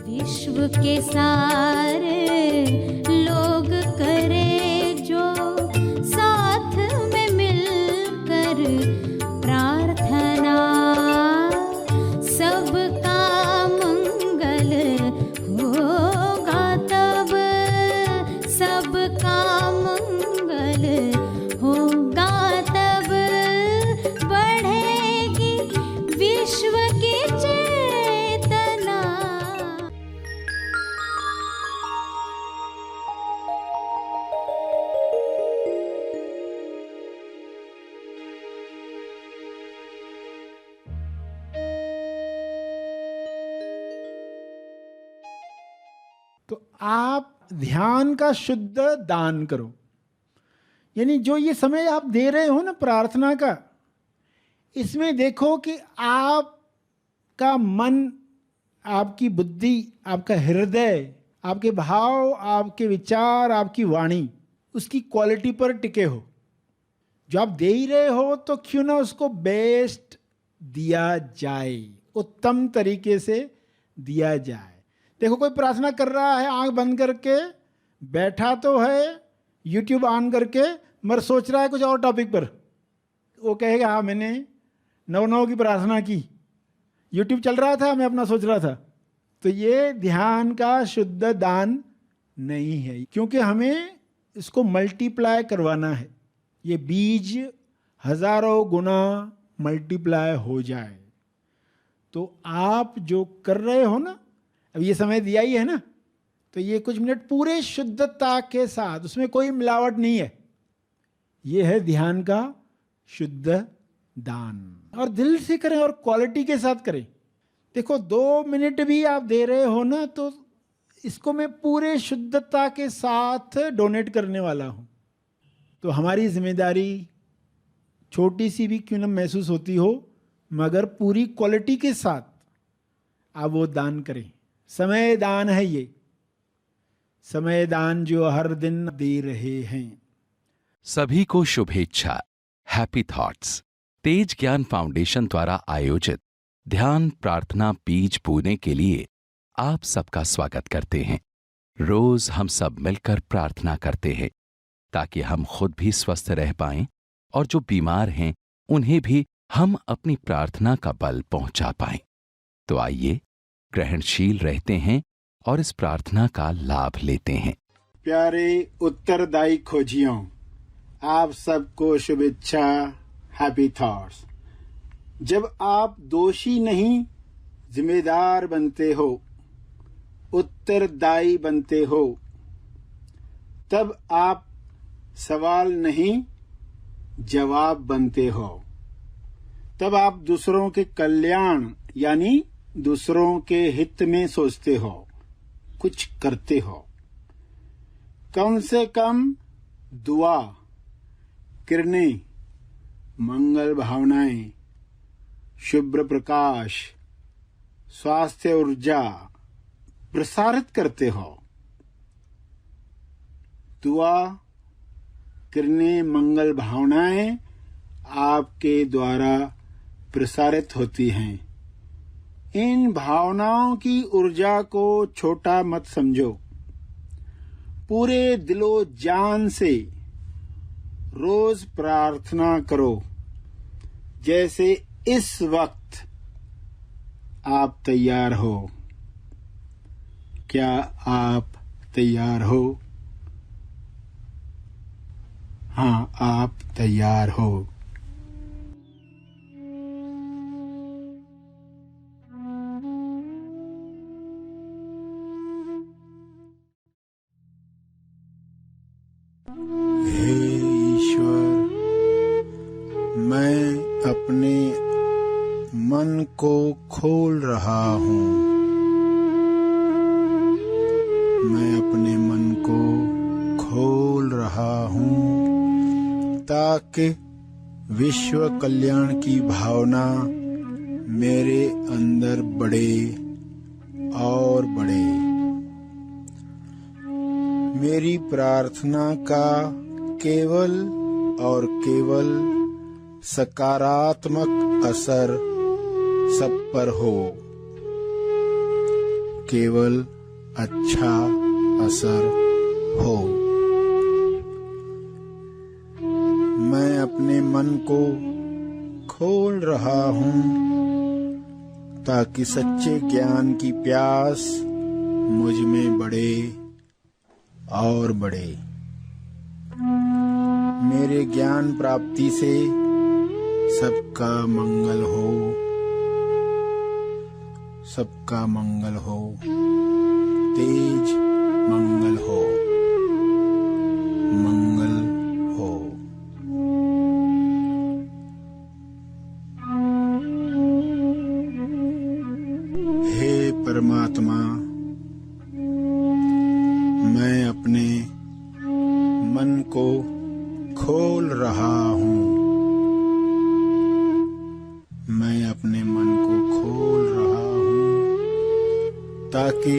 विश्व के सारे लोग करे जो साथ में मिलकर प्रार्थना, सबका मंगल होगा तब, सबका मंगल होगा तब, बढ़ेगी विश्व की चेतना। तो आप ध्यान का शुद्ध दान करो, यानी जो ये समय आप दे रहे हो ना प्रार्थना का, इसमें देखो कि आपका मन, आपकी बुद्धि, आपका हृदय, आपके भाव, आपके विचार, आपकी वाणी उसकी क्वालिटी पर टिके हो। जो आप दे ही रहे हो तो क्यों ना उसको बेस्ट दिया जाए, उत्तम तरीके से दिया जाए। देखो कोई प्रार्थना कर रहा है आंख बंद करके, बैठा तो है यूट्यूब ऑन करके, मगर सोच रहा है कुछ और टॉपिक पर। वो कहेगा हाँ मैंने 9/9 की प्रार्थना की, यूट्यूब चल रहा था, मैं अपना सोच रहा था। तो ये ध्यान का शुद्ध दान नहीं है, क्योंकि हमें इसको मल्टीप्लाई करवाना है, ये बीज हजारों गुना मल्टीप्लाई हो जाए। तो आप जो कर रहे हो ना, अब ये समय दिया ही है ना, तो ये कुछ मिनट पूरे शुद्धता के साथ, उसमें कोई मिलावट नहीं है, ये है ध्यान का शुद्ध दान। और दिल से करें और क्वालिटी के साथ करें। देखो 2 मिनट भी आप दे रहे हो ना, तो इसको मैं पूरे शुद्धता के साथ डोनेट करने वाला हूँ। तो हमारी जिम्मेदारी छोटी सी भी क्यों न महसूस होती हो, मगर पूरी क्वालिटी के साथ आप वो दान करें। समय दान है ये, समय दान जो हर दिन दे रहे हैं। सभी को शुभेच्छा। हैप्पी थॉट्स तेज ज्ञान फाउंडेशन द्वारा आयोजित ध्यान प्रार्थना बीज बोने के लिए आप सबका स्वागत करते हैं। रोज हम सब मिलकर प्रार्थना करते हैं ताकि हम खुद भी स्वस्थ रह पाएं और जो बीमार हैं उन्हें भी हम अपनी प्रार्थना का बल पहुंचा पाएं। तो आइए ग्रहणशील रहते हैं और इस प्रार्थना का लाभ लेते हैं। प्यारे उत्तरदायी खोजियों, आप सबको शुभेच्छा। Happy thoughts. जब आप दोषी नहीं जिम्मेदार बनते हो, उत्तरदायी बनते हो, तब आप सवाल नहीं जवाब बनते हो। तब आप दूसरों के कल्याण यानी दूसरों के हित में सोचते हो, कुछ करते हो। कम से कम दुआ, किरणें, मंगल भावनाएं, शुभ्र प्रकाश, स्वास्थ्य ऊर्जा प्रसारित करते हो। दुआ, किरणें, मंगल भावनाएं आपके द्वारा प्रसारित होती हैं। इन भावनाओं की ऊर्जा को छोटा मत समझो। पूरे दिलो जान से रोज प्रार्थना करो, जैसे इस वक्त आप तैयार हो। क्या आप तैयार हो? हाँ, आप तैयार हो। हे ईश्वर, मैं अपने मन को खोल रहा हूँ। मैं अपने मन को खोल रहा हूँ ताकि विश्व कल्याण की भावना मेरे अंदर बढ़े और बढ़े। मेरी प्रार्थना का केवल और केवल सकारात्मक असर सब पर हो। केवल अच्छा असर हो। मैं अपने मन को खोल रहा हूँ ताकि सच्चे ज्ञान की प्यास मुझ में बढ़े और बढ़े। मेरे ज्ञान प्राप्ति से सबका मंगल हो, सबका मंगल हो, तेज मंगल हो, मंगल हो। हे परमात्मा, मैं अपने मन को खोल रहा हूँ। मैं अपने मन को खोल रहा हूँ ताकि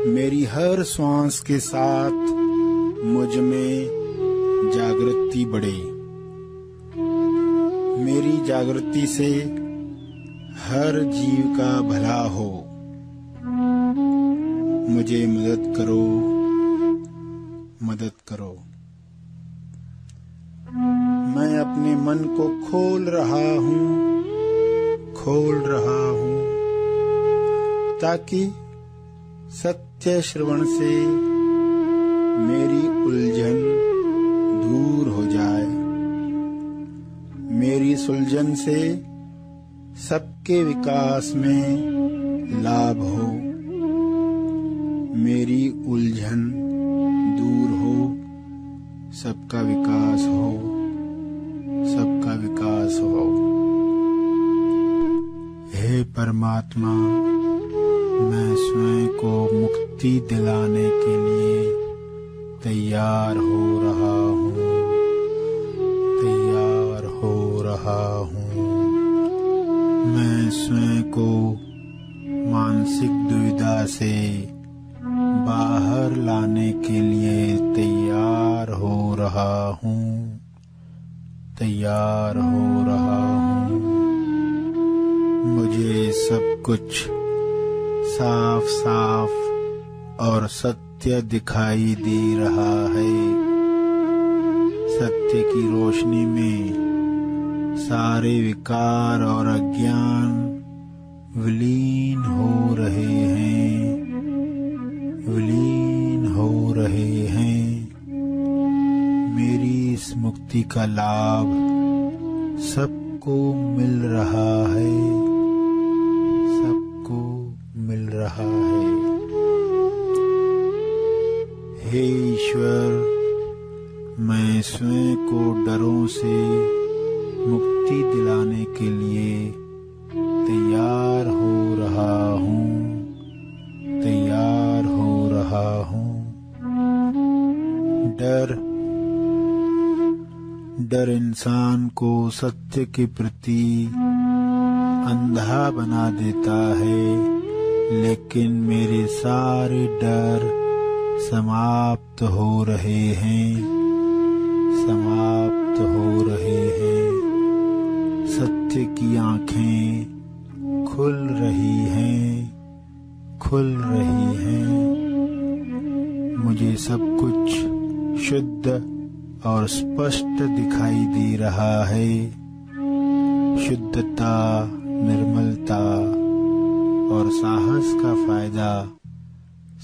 मेरी हर श्वास के साथ मुझ में जागृति बढ़े। मेरी जागृति से हर जीव का भला हो। मुझे मदद करो, मदद करो। मैं अपने मन को खोल रहा हूँ, खोल रहा हूँ ताकि सत्य श्रवण से मेरी उलझन दूर हो जाए। मेरी सुलझन से सबके विकास में लाभ हो। मेरी उलझन दूर हो, सबका विकास हो, सबका विकास हो। हे परमात्मा, मैं स्वयं को मुक्ति दिलाने के लिए तैयार हो रहा हूँ, तैयार हो रहा हूँ। मैं स्वयं को मानसिक दुविधा से बाहर लाने के लिए तैयार हो रहा हूँ, तैयार हो रहा हूँ। मुझे सब कुछ साफ साफ और सत्य दिखाई दे रहा है। सत्य की रोशनी में सारे विकार और अज्ञान विलीन हो रहे हैं, विलीन हो रहे हैं। मेरी इस मुक्ति का लाभ सबको मिल रहा है, सबको मिल रहा है। हे ईश्वर, मैं स्वयं को डरों से मुक्ति दिलाने के लिए तैयार हो रहा हूँ, तैयार हो रहा हूँ। डर इंसान को सत्य के प्रति अंधा बना देता है, लेकिन मेरे सारे डर समाप्त हो रहे हैं, समाप्त हो रहे हैं। सत्य की आँखें खुल रही हैं, खुल रही हैं। मुझे सब कुछ शुद्ध और स्पष्ट दिखाई दे रहा है। शुद्धता, निर्मलता और साहस का फायदा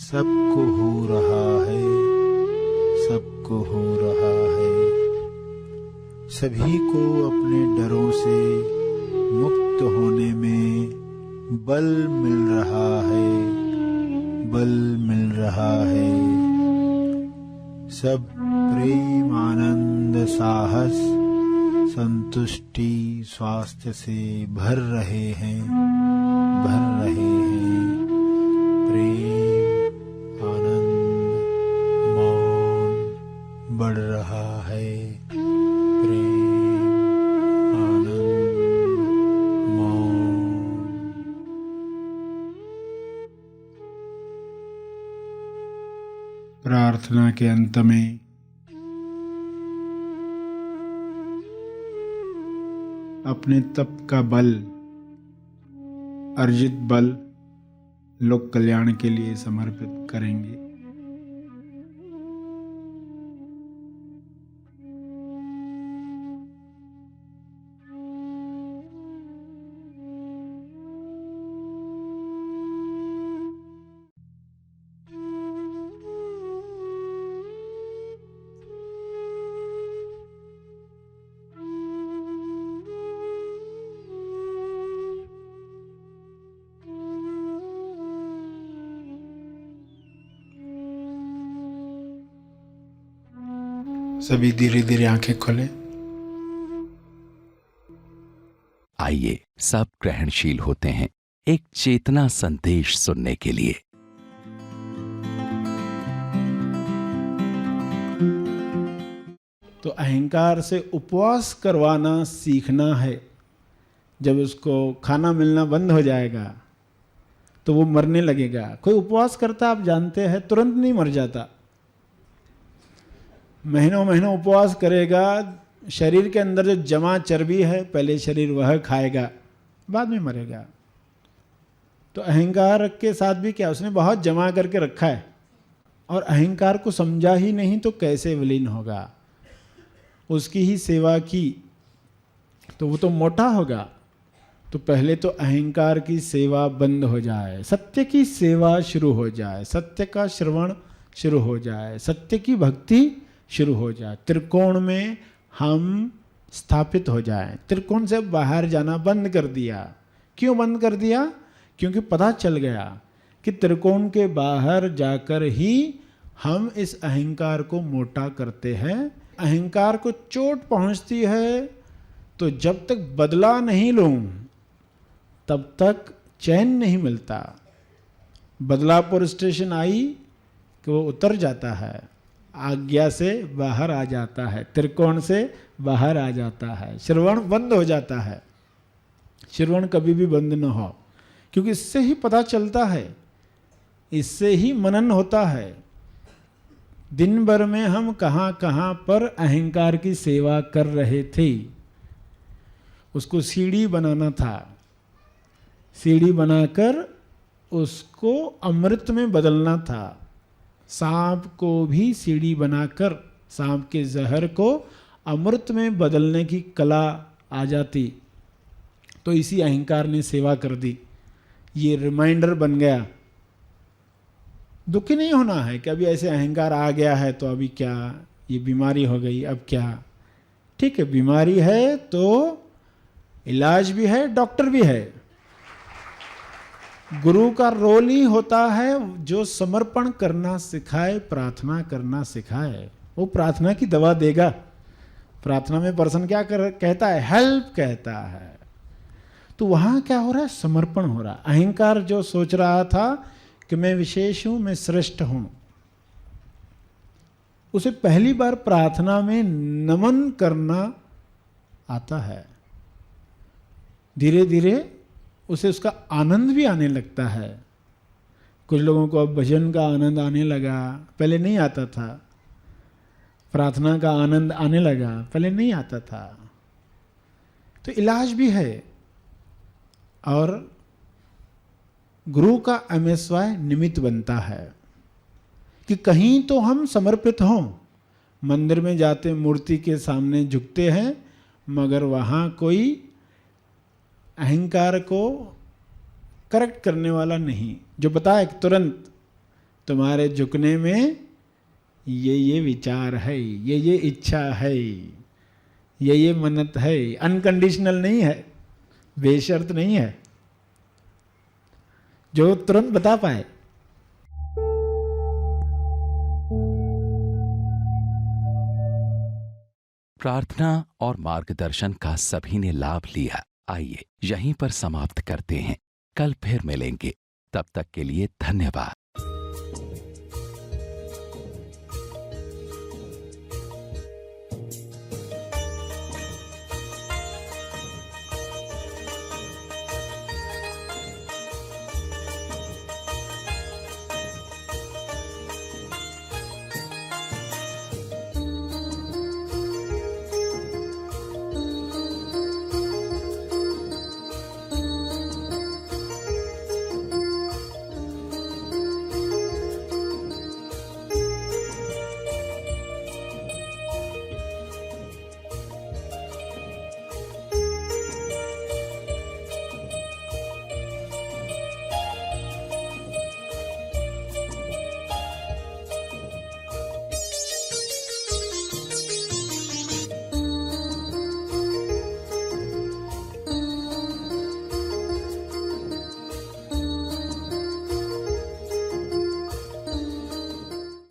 सबको हो रहा है, सबको हो रहा है। सभी को अपने डरों से मुक्त होने में बल मिल रहा है, बल मिल रहा है। सब प्रेम, आनंद, साहस, संतुष्टि, स्वास्थ्य से भर रहे हैं, भर रहे हैं। प्रेम, आनंद, मौन बढ़ रहा है। प्रेम, आनंद, मौन। प्रार्थना के अंत में अपने तप का बल, अर्जित बल लोक कल्याण के लिए समर्पित करेंगे। सभी धीरे धीरे आंखें खोलें। आइए सब ग्रहणशील होते हैं एक चेतना संदेश सुनने के लिए। तो अहंकार से उपवास करवाना सीखना है। जब उसको खाना मिलना बंद हो जाएगा तो वो मरने लगेगा। कोई उपवास करता आप जानते हैं तुरंत नहीं मर जाता, महीनों महीनों उपवास करेगा। शरीर के अंदर जो जमा चर्बी है पहले शरीर वह खाएगा, बाद में मरेगा। तो अहंकार के साथ भी क्या, उसने बहुत जमा करके रखा है और अहंकार को समझा ही नहीं तो कैसे विलीन होगा। उसकी ही सेवा की तो वो तो मोटा होगा। तो पहले तो अहंकार की सेवा बंद हो जाए, सत्य की सेवा शुरू हो जाए, सत्य का श्रवण शुरू हो जाए, सत्य की भक्ति शुरू हो जाए, त्रिकोण में हम स्थापित हो जाएं। त्रिकोण से बाहर जाना बंद कर दिया। क्यों बंद कर दिया? क्योंकि पता चल गया कि त्रिकोण के बाहर जाकर ही हम इस अहंकार को मोटा करते हैं। अहंकार को चोट पहुंचती है तो जब तक बदला नहीं लूं तब तक चैन नहीं मिलता। बदलापुर स्टेशन आई कि वो उतर जाता है, आज्ञा से बाहर आ जाता है, त्रिकोण से बाहर आ जाता है, श्रवण बंद हो जाता है। श्रवण कभी भी बंद न हो, क्योंकि इससे ही पता चलता है, इससे ही मनन होता है। दिन भर में हम कहाँ कहाँ पर अहंकार की सेवा कर रहे थे। उसको सीढ़ी बनाना था, सीढ़ी बनाकर उसको अमृत में बदलना था। सांप को भी सीढ़ी बनाकर सांप के जहर को अमृत में बदलने की कला आ जाती। तो इसी अहंकार ने सेवा कर दी। ये रिमाइंडर बन गया। दुखी नहीं होना है कि अभी ऐसे अहंकार आ गया है तो अभी क्या, ये बीमारी हो गई, अब क्या। ठीक है, बीमारी है तो इलाज भी है, डॉक्टर भी है। गुरु का रोल ही होता है जो समर्पण करना सिखाए, प्रार्थना करना सिखाए। वो प्रार्थना की दवा देगा। प्रार्थना में पर्सन क्या कहता है? हेल्प कहता है। तो वहां क्या हो रहा है? समर्पण हो रहा। अहंकार जो सोच रहा था कि मैं विशेष हूं, मैं श्रेष्ठ हूं, उसे पहली बार प्रार्थना में नमन करना आता है। धीरे धीरे उसे उसका आनंद भी आने लगता है। कुछ लोगों को अब भजन का आनंद आने लगा, पहले नहीं आता था। प्रार्थना का आनंद आने लगा, पहले नहीं आता था। तो इलाज भी है। और गुरु का एमएसवाई निमित्त बनता है कि कहीं तो हम समर्पित हों। मंदिर में जाते मूर्ति के सामने झुकते हैं, मगर वहाँ कोई अहंकार को करेक्ट करने वाला नहीं, जो बताए तुरंत तुम्हारे झुकने में ये विचार है, ये इच्छा है, ये मन्नत है। अनकंडीशनल नहीं है, बेशर्त नहीं है, जो तुरंत बता पाए। प्रार्थना और मार्गदर्शन का सभी ने लाभ लिया। आइए यहीं पर समाप्त करते हैं। कल फिर मिलेंगे। तब तक के लिए धन्यवाद।